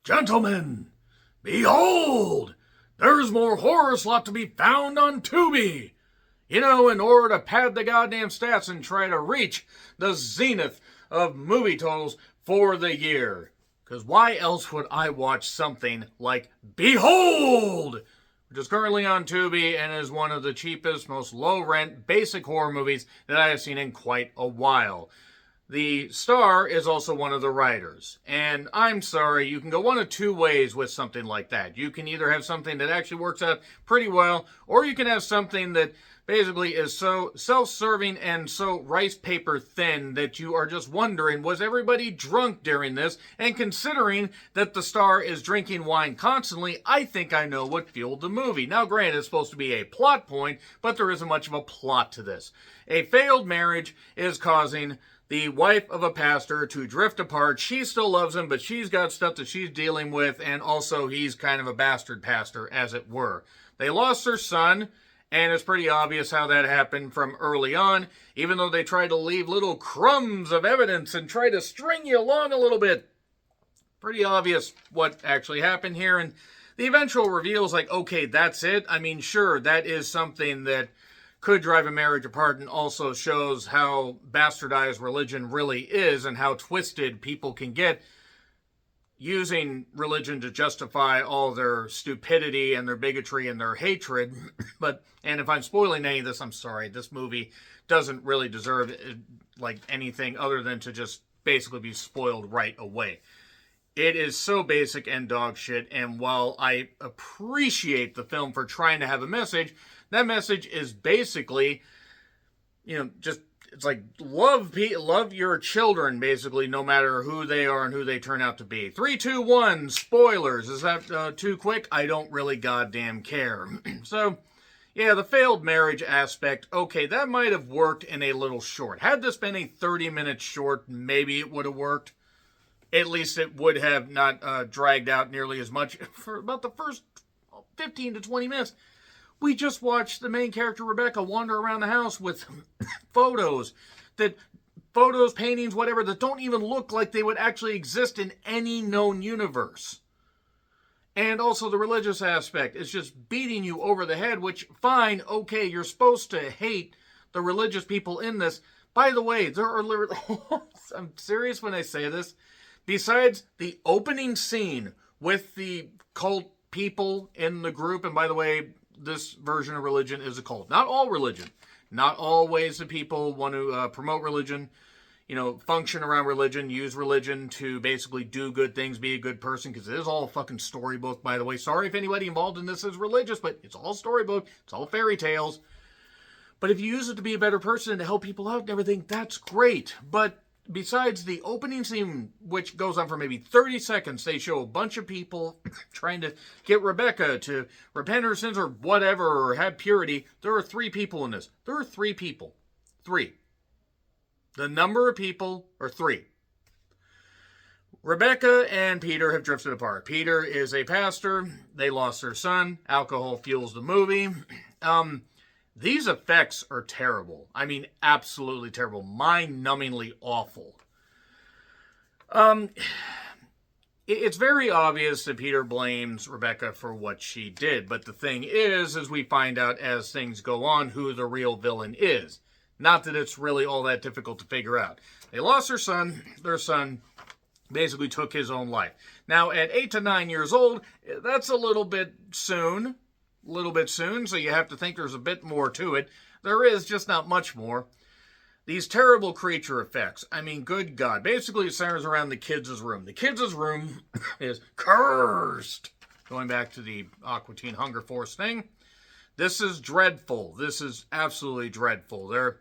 Gentlemen, behold, there's more horror slot to be found on Tubi. In order to pad the goddamn stats and try to reach the zenith of movie totals for the year. Because why else would I watch something like Behold, which is currently on Tubi and is one of the cheapest, most low-rent, basic horror movies that I have seen in quite a while. The star is also one of the writers. And I'm sorry, you can go one of two ways with something like that. You can either have something that actually works out pretty well, or you can have something that basically is so self-serving and so rice paper thin that you are just wondering, was everybody drunk during this? And considering that the star is drinking wine constantly, I think I know what fueled the movie. Now, granted, it's supposed to be a plot point, but there isn't much of a plot to this. A failed marriage is causing the wife of a pastor to drift apart. She still loves him, but she's got stuff that she's dealing with, and also he's kind of a bastard pastor, as it were. They lost their son, and it's pretty obvious how that happened from early on, even though they tried to leave little crumbs of evidence and try to string you along a little bit. Pretty obvious what actually happened here, and the eventual reveal is like, okay, that's it. I mean, sure, that is something that could drive a marriage apart and also shows how bastardized religion really is and how twisted people can get using religion to justify all their stupidity and their bigotry and their hatred. And if I'm spoiling any of this, I'm sorry. This movie doesn't really deserve like anything other than to just basically be spoiled right away. It is so basic and dog shit, and while I appreciate the film for trying to have a message, that message is basically, just, it's like, love your children, basically, no matter who they are and who they turn out to be. 3, 2, 1, spoilers. Is that too quick? I don't really goddamn care. So, yeah, the failed marriage aspect, okay, that might have worked in a little short. Had this been a 30-minute short, maybe it would have worked. At least it would have not dragged out nearly as much for about the first 15 to 20 minutes. We just watched the main character, Rebecca, wander around the house with photos, paintings, whatever, that don't even look like they would actually exist in any known universe. And also the religious aspect is just beating you over the head, which, fine, okay, you're supposed to hate the religious people in this. By the way, there are literally, I'm serious when I say this, besides the opening scene with the cult people in the group, and by the way, this version of religion is a cult. Not all religion. Not all ways that people want to promote religion, function around religion, use religion to basically do good things, be a good person, because it is all a fucking storybook, by the way. Sorry if anybody involved in this is religious, but it's all storybook. It's all fairy tales. But if you use it to be a better person and to help people out and everything, that's great. But besides the opening scene, which goes on for maybe 30 seconds, they show a bunch of people trying to get Rebecca to repent her sins or whatever, or have purity. There are 3 people in this. There are 3 people. 3. The number of people are 3. Rebecca and Peter have drifted apart. Peter is a pastor. They lost their son. Alcohol fuels the movie. These effects are terrible. I mean, absolutely terrible. Mind-numbingly awful. It's very obvious that Peter blames Rebecca for what she did. But the thing is, as we find out as things go on, who the real villain is. Not that it's really all that difficult to figure out. They lost their son. Their son basically took his own life. Now, at 8 to 9 years old, that's a little bit soon. So you have to think there's a bit more to it. There is, just not much more. These terrible creature effects. I mean, good God. Basically, it centers around the kids' room. The kids' room is cursed. Going back to the Aqua Teen Hunger Force thing. This is dreadful. This is absolutely dreadful. There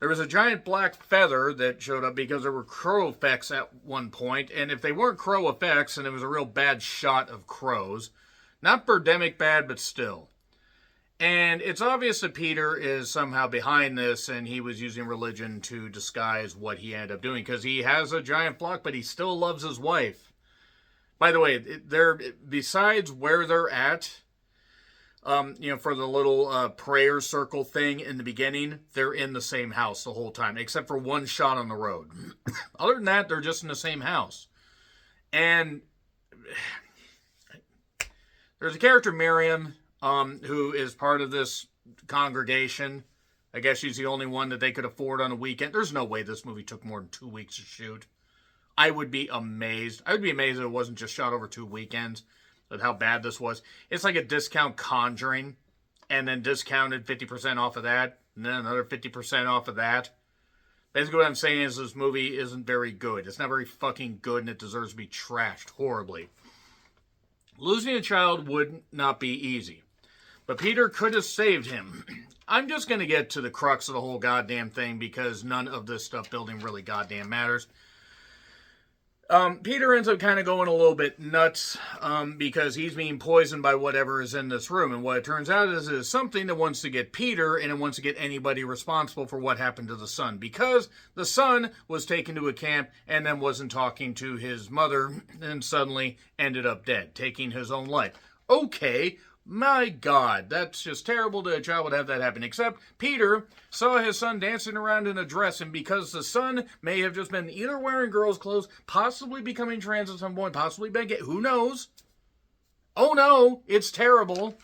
was a giant black feather that showed up because there were crow effects at one point. And if they weren't crow effects, and it was a real bad shot of crows, not Birdemic bad, but still. And it's obvious that Peter is somehow behind this, and he was using religion to disguise what he ended up doing, because he has a giant flock, but he still loves his wife. By the way, besides where they're at, for the little prayer circle thing in the beginning, they're in the same house the whole time, except for one shot on the road. Other than that, they're just in the same house. And there's a character, Miriam, who is part of this congregation. I guess she's the only one that they could afford on a weekend. There's no way this movie took more than 2 weeks to shoot. I would be amazed. I would be amazed if it wasn't just shot over 2 weekends with how bad this was. It's like a discount Conjuring, and then discounted 50% off of that, and then another 50% off of that. Basically what I'm saying is this movie isn't very good. It's not very fucking good, and it deserves to be trashed horribly. Losing a child would not be easy, but Peter could have saved him. I'm just going to get to the crux of the whole goddamn thing because none of this stuff building really goddamn matters. Peter ends up kind of going a little bit nuts because he's being poisoned by whatever is in this room. And what it turns out is it's something that wants to get Peter, and it wants to get anybody responsible for what happened to the son. Because the son was taken to a camp and then wasn't talking to his mother and suddenly ended up dead, taking his own life. Okay, my God, that's just terrible that a child would have that happen. Except Peter saw his son dancing around in a dress, and because the son may have just been either wearing girls' clothes, possibly becoming trans at some point, possibly been gay, who knows? Oh no, it's terrible.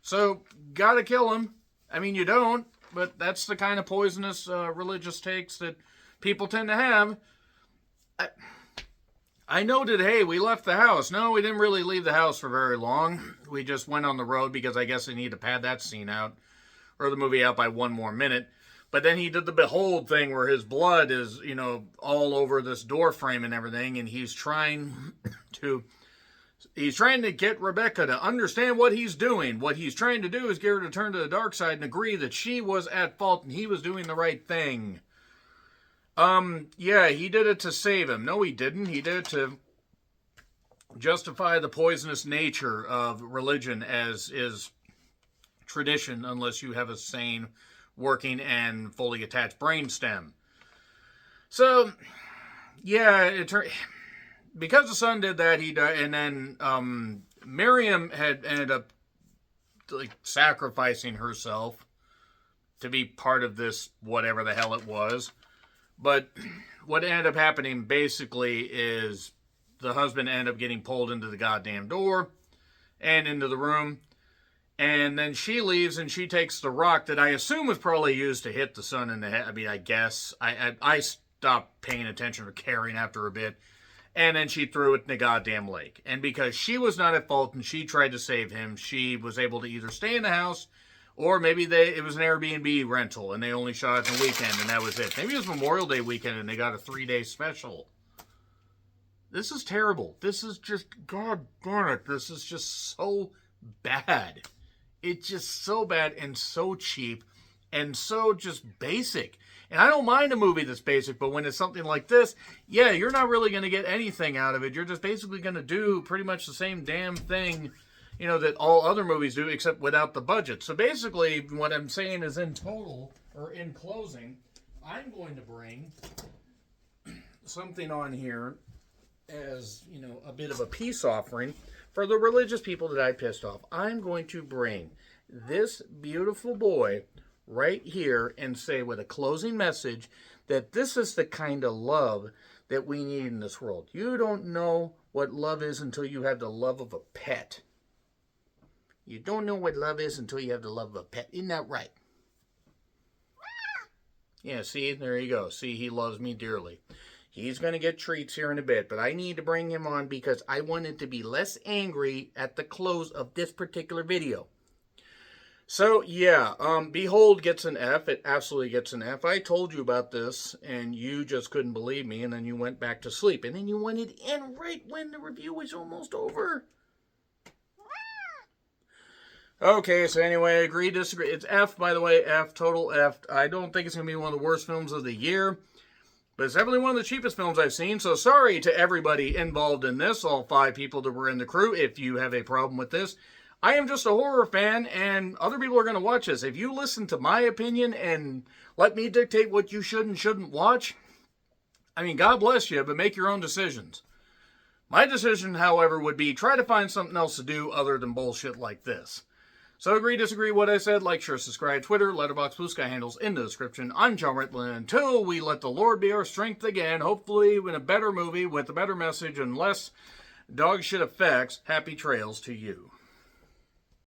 So, gotta kill him. I mean, you don't, but that's the kind of poisonous religious takes that people tend to have. I noted, hey, we left the house. No, we didn't really leave the house for very long. We just went on the road because I guess they need to pad that scene out, or the movie out by 1 more minute. But then he did the behold thing where his blood is, all over this door frame and everything, and he's trying to get Rebecca to understand what he's doing. What he's trying to do is get her to turn to the dark side and agree that she was at fault and he was doing the right thing. Yeah, he did it to save him. No, he didn't. He did it to justify the poisonous nature of religion as is tradition, unless you have a sane, working, and fully attached brainstem. So, yeah, because the son did that, he died, and then Miriam had ended up sacrificing herself to be part of this, whatever the hell it was. But what ended up happening basically is the husband ended up getting pulled into the goddamn door and into the room. And then she leaves and she takes the rock that I assume was probably used to hit the son in the head. I mean, I guess. I stopped paying attention or caring after a bit. And then she threw it in the goddamn lake. And because she was not at fault and she tried to save him, she was able to either stay in the house, or maybe it was an Airbnb rental and they only shot it in the weekend and that was it. Maybe it was Memorial Day weekend and they got a 3-day special. This is terrible. This is just, God darn it, this is just so bad. It's just so bad and so cheap and so just basic. And I don't mind a movie that's basic, but when it's something like this, yeah, you're not really going to get anything out of it. You're just basically going to do pretty much the same damn thing that all other movies do, except without the budget. So basically, what I'm saying is in total, or in closing, I'm going to bring something on here as, a bit of a peace offering for the religious people that I pissed off. I'm going to bring this beautiful boy right here and say with a closing message that this is the kind of love that we need in this world. You don't know what love is until you have the love of a pet. You don't know what love is until you have the love of a pet. Isn't that right? Yeah, see, there you go. See, he loves me dearly. He's going to get treats here in a bit, but I need to bring him on because I wanted to be less angry at the close of this particular video. So, yeah, Behold gets an F. It absolutely gets an F. I told you about this, and you just couldn't believe me, and then you went back to sleep. And then you wanted in right when the review was almost over. Okay, so anyway, agree, disagree. It's F, by the way, F, total F. I don't think it's going to be one of the worst films of the year, but it's definitely one of the cheapest films I've seen, so sorry to everybody involved in this, all 5 people that were in the crew, if you have a problem with this. I am just a horror fan, and other people are going to watch this. If you listen to my opinion and let me dictate what you should and shouldn't watch, I mean, God bless you, but make your own decisions. My decision, however, would be try to find something else to do other than bullshit like this. So agree, disagree what I said, like, share, subscribe, Twitter, Letterboxd, Blue Sky handles in the description. I'm John Ritlin. Until we let the Lord be our strength again, hopefully in a better movie with a better message and less Dog shit effects. Happy trails to you.